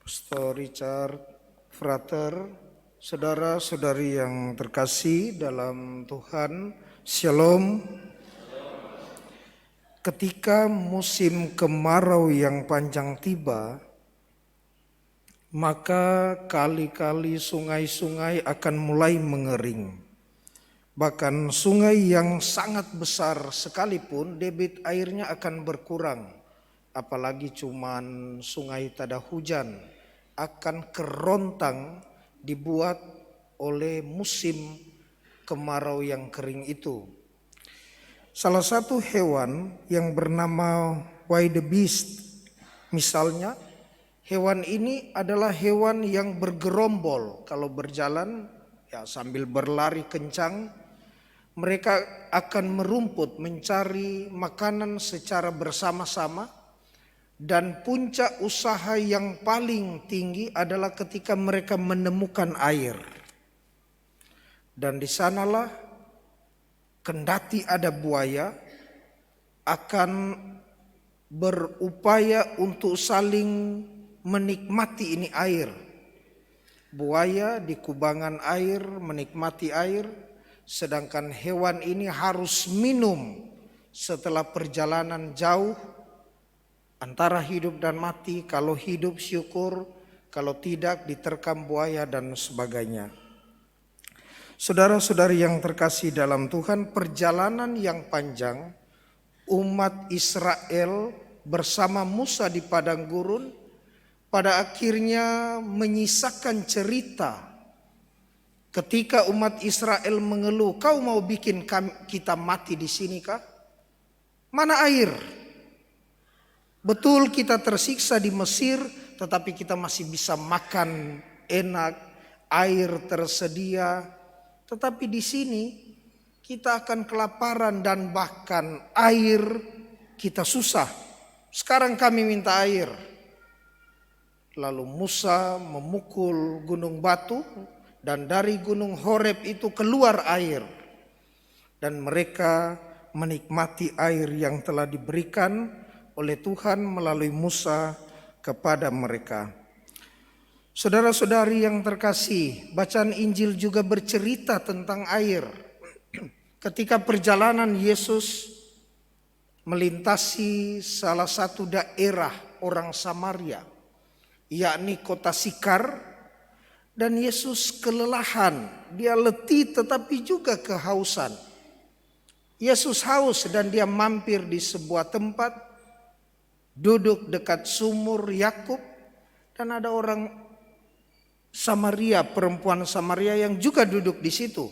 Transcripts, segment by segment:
Pastor Richard, Frater, saudara-saudari yang terkasih dalam Tuhan, Shalom. Ketika musim kemarau yang panjang tiba, maka kali-kali sungai-sungai akan mulai mengering. Bahkan sungai yang sangat besar sekalipun debit airnya akan berkurang. Apalagi cuman sungai tada hujan akan kerontang dibuat oleh musim kemarau yang kering itu. Salah satu hewan yang bernama wildebeest misalnya, hewan ini adalah hewan yang bergerombol. Kalau berjalan ya sambil berlari kencang, mereka akan merumput mencari makanan secara bersama-sama. Dan puncak usaha yang paling tinggi adalah ketika mereka menemukan air. Dan di sanalah kendati ada buaya akan berupaya untuk saling menikmati ini air. Buaya di kubangan air menikmati air, sedangkan hewan ini harus minum setelah perjalanan jauh antara hidup dan mati. Kalau hidup syukur, kalau tidak diterkam buaya dan sebagainya. Saudara-saudari yang terkasih dalam Tuhan, perjalanan yang panjang umat Israel bersama Musa di padang gurun pada akhirnya menyisakan cerita ketika umat Israel mengeluh, "Kau mau bikin kita mati di sini kah? Mana air? Betul kita tersiksa di Mesir, tetapi kita masih bisa makan enak, air tersedia. Tetapi di sini kita akan kelaparan dan bahkan air kita susah. Sekarang kami minta air." Lalu Musa memukul gunung batu dan dari gunung Horeb itu keluar air. Dan mereka menikmati air yang telah diberikan oleh Tuhan melalui Musa kepada mereka. Saudara-saudari yang terkasih, bacaan Injil juga bercerita tentang air. Ketika perjalanan Yesus melintasi salah satu daerah orang Samaria, yakni kota Sikar, dan Yesus kelelahan, dia letih tetapi juga kehausan. Yesus haus dan dia mampir di sebuah tempat, duduk dekat sumur Yakub, dan ada orang Samaria, perempuan Samaria yang juga duduk di situ.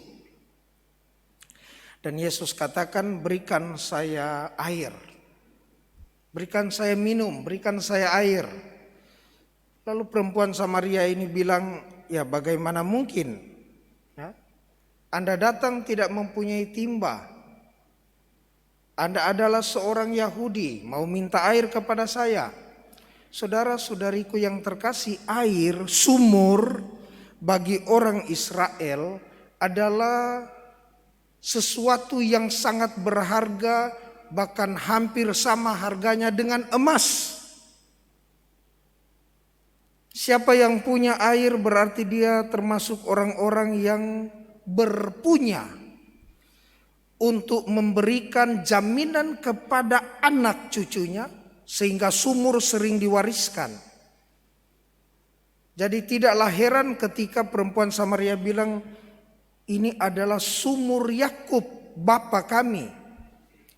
Dan Yesus katakan, "Berikan saya air, berikan saya minum, berikan saya air." Lalu perempuan Samaria ini bilang, "Ya bagaimana mungkin? Ya, Anda datang tidak mempunyai timba. Anda adalah seorang Yahudi, mau minta air kepada saya." Saudara-saudariku yang terkasih, air sumur bagi orang Israel adalah sesuatu yang sangat berharga, bahkan hampir sama harganya dengan emas. Siapa yang punya air berarti dia termasuk orang-orang yang berpunya untuk memberikan jaminan kepada anak cucunya, sehingga sumur sering diwariskan. Jadi tidaklah heran ketika perempuan Samaria bilang, "Ini adalah sumur Yakub, bapa kami."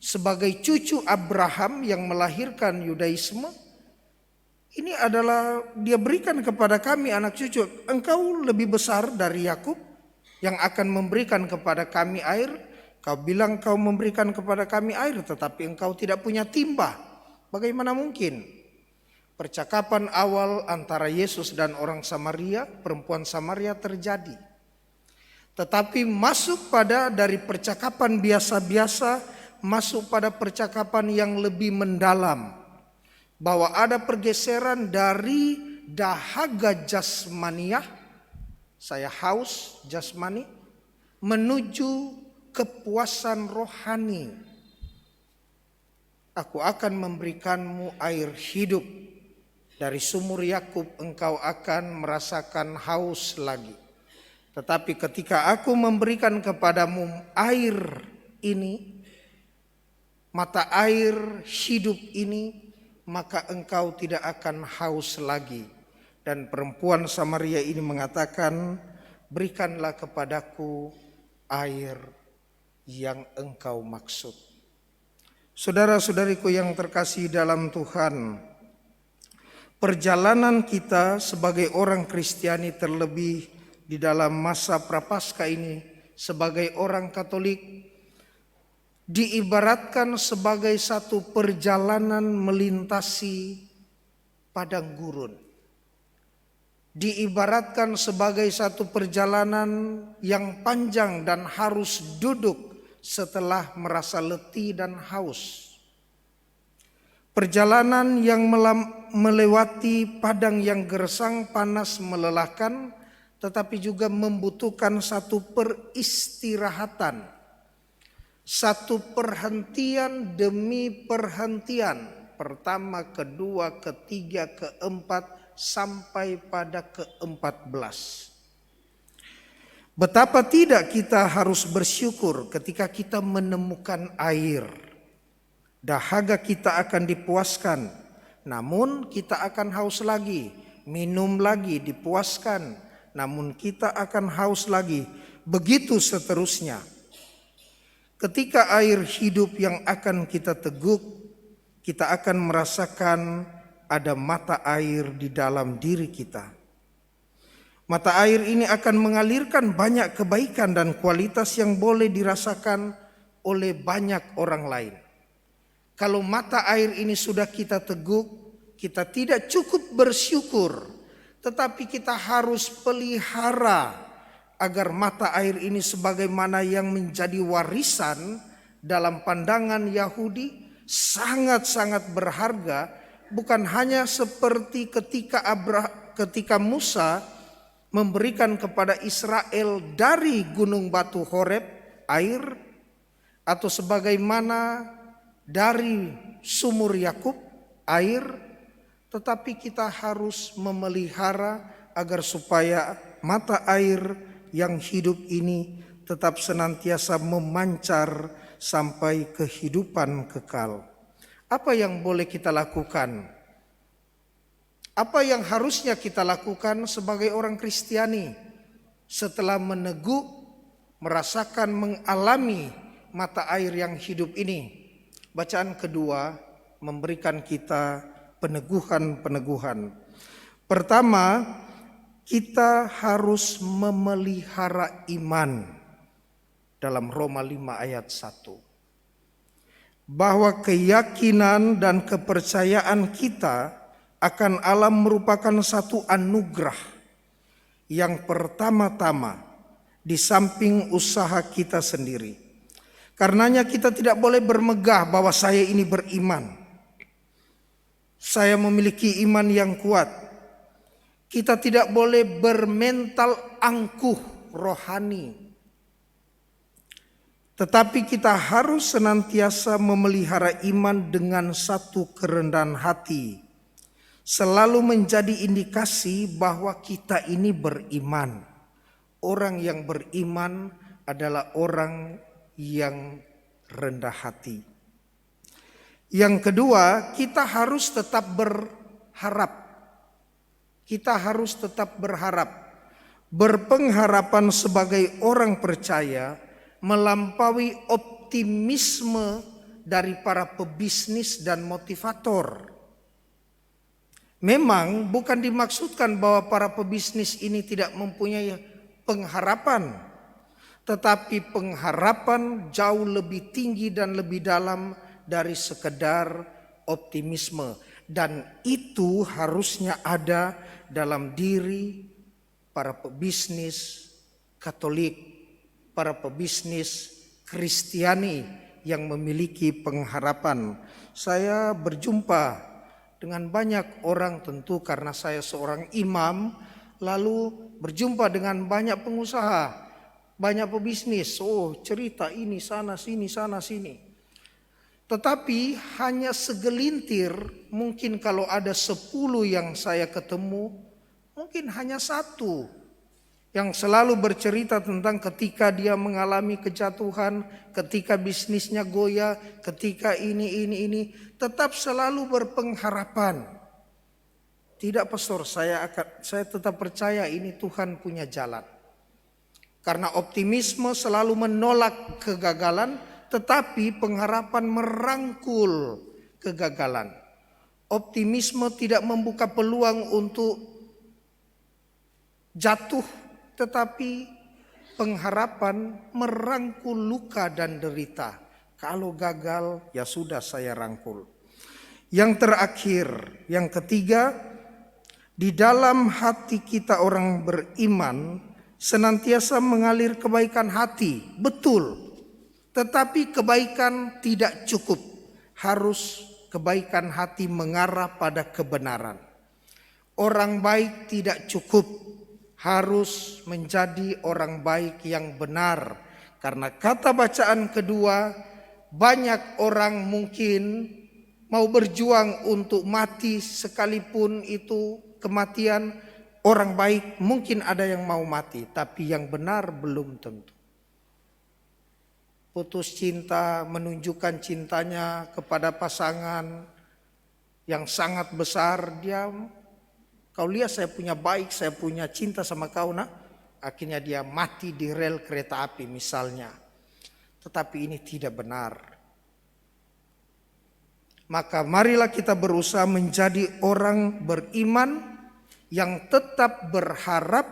Sebagai cucu Abraham yang melahirkan Yudaisme, ini adalah dia berikan kepada kami anak cucu. Engkau lebih besar dari Yakub yang akan memberikan kepada kami air. Kau bilang kau memberikan kepada kami air, tetapi engkau tidak punya timba. Bagaimana mungkin? Percakapan awal antara Yesus dan orang Samaria, perempuan Samaria terjadi. Tetapi masuk pada dari percakapan biasa-biasa, masuk pada percakapan yang lebih mendalam. Bahwa ada pergeseran dari dahaga jasmaniah, saya haus jasmani, menuju kepuasan rohani. Aku akan memberikanmu air hidup. Dari sumur Yakub engkau akan merasakan haus lagi. Tetapi ketika aku memberikan kepadamu air ini, mata air hidup ini, maka engkau tidak akan haus lagi. Dan perempuan Samaria ini mengatakan, berikanlah kepadaku air yang engkau maksud. Saudara-saudariku yang terkasih dalam Tuhan, perjalanan kita sebagai orang Kristiani, terlebih di dalam masa Prapaskah ini sebagai orang Katolik, diibaratkan sebagai satu perjalanan melintasi padang gurun. Diibaratkan sebagai satu perjalanan yang panjang dan harus duduk setelah merasa letih dan haus. Perjalanan yang melewati padang yang gersang, panas, melelahkan, tetapi juga membutuhkan satu peristirahatan, satu perhentian demi perhentian, pertama, kedua, ketiga, keempat, sampai pada ke-14. Betapa tidak kita harus bersyukur ketika kita menemukan air. Dahaga kita akan dipuaskan, namun kita akan haus lagi. Minum lagi, dipuaskan, namun kita akan haus lagi. Begitu seterusnya. Ketika air hidup yang akan kita teguk, kita akan merasakan ada mata air di dalam diri kita. Mata air ini akan mengalirkan banyak kebaikan dan kualitas yang boleh dirasakan oleh banyak orang lain. Kalau mata air ini sudah kita teguk, kita tidak cukup bersyukur, tetapi kita harus pelihara agar mata air ini sebagaimana yang menjadi warisan dalam pandangan Yahudi sangat-sangat berharga. Bukan hanya seperti ketika Musa memberikan kepada Israel dari gunung batu Horeb air, atau sebagaimana dari sumur Yakub air, tetapi kita harus memelihara agar supaya mata air yang hidup ini tetap senantiasa memancar sampai kehidupan kekal. Apa yang boleh kita lakukan? Apa yang harusnya kita lakukan sebagai orang Kristiani setelah meneguk, merasakan, mengalami mata air yang hidup ini? Bacaan kedua memberikan kita peneguhan-peneguhan. Pertama, kita harus memelihara iman dalam Roma 5 ayat 1. Bahwa keyakinan dan kepercayaan kita akan Allah merupakan satu anugerah yang pertama-tama di samping usaha kita sendiri. Karenanya kita tidak boleh bermegah bahwa saya ini beriman, saya memiliki iman yang kuat. Kita tidak boleh bermental angkuh rohani, tetapi kita harus senantiasa memelihara iman dengan satu kerendahan hati. Selalu menjadi indikasi bahwa kita ini beriman. Orang yang beriman adalah orang yang rendah hati. Yang kedua, kita harus tetap berharap. Kita harus tetap berharap. Berpengharapan sebagai orang percaya melampaui optimisme dari para pebisnis dan motivator. Memang bukan dimaksudkan bahwa para pebisnis ini tidak mempunyai pengharapan, tetapi pengharapan jauh lebih tinggi dan lebih dalam dari sekedar optimisme, dan itu harusnya ada dalam diri para pebisnis Katolik, para pebisnis Kristiani yang memiliki pengharapan. Saya berjumpa dengan banyak orang, tentu karena saya seorang imam, lalu berjumpa dengan banyak pengusaha, banyak pebisnis. Oh, cerita ini sana sini sana sini. Tetapi hanya segelintir mungkin kalau ada 10 yang saya ketemu, mungkin hanya 1 yang selalu bercerita tentang ketika dia mengalami kejatuhan, ketika bisnisnya goyah, ketika ini, tetap selalu berpengharapan. Tidak pastor, saya tetap percaya ini Tuhan punya jalan. Karena optimisme selalu menolak kegagalan, tetapi pengharapan merangkul kegagalan. Optimisme tidak membuka peluang untuk jatuh, tetapi pengharapan merangkul luka dan derita. Kalau gagal, ya sudah saya rangkul. Yang terakhir, yang ketiga, di dalam hati kita orang beriman senantiasa mengalir kebaikan hati. Betul, tetapi kebaikan tidak cukup. Harus kebaikan hati mengarah pada kebenaran. Orang baik tidak cukup, harus menjadi orang baik yang benar. Karena kata bacaan kedua, banyak orang mungkin mau berjuang untuk mati sekalipun itu kematian. Orang baik mungkin ada yang mau mati, tapi yang benar belum tentu. Putus cinta, menunjukkan cintanya kepada pasangan yang sangat besar, dia kau lihat saya punya baik, saya punya cinta sama kau nak. Akhirnya dia mati di rel kereta api misalnya. Tetapi ini tidak benar. Maka marilah kita berusaha menjadi orang beriman yang tetap berharap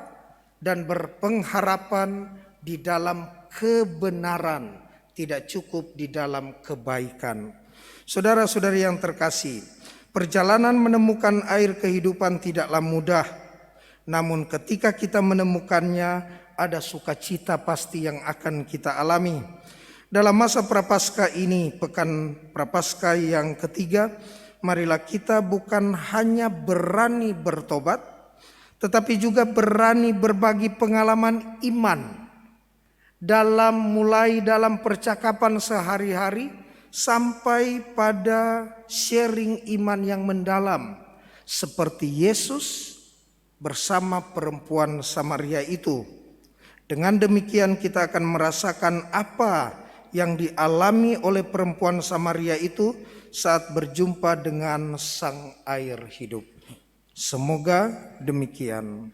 dan berpengharapan di dalam kebenaran. Tidak cukup di dalam kebaikan. Saudara-saudari yang terkasih, perjalanan menemukan air kehidupan tidaklah mudah. Namun ketika kita menemukannya, ada sukacita pasti yang akan kita alami. Dalam masa Prapaskah ini, pekan Prapaskah yang ketiga, marilah kita bukan hanya berani bertobat, tetapi juga berani berbagi pengalaman iman. Mulai dalam percakapan sehari-hari, sampai pada sharing iman yang mendalam seperti Yesus bersama perempuan Samaria itu. Dengan demikian kita akan merasakan apa yang dialami oleh perempuan Samaria itu saat berjumpa dengan sang air hidup. Semoga demikian.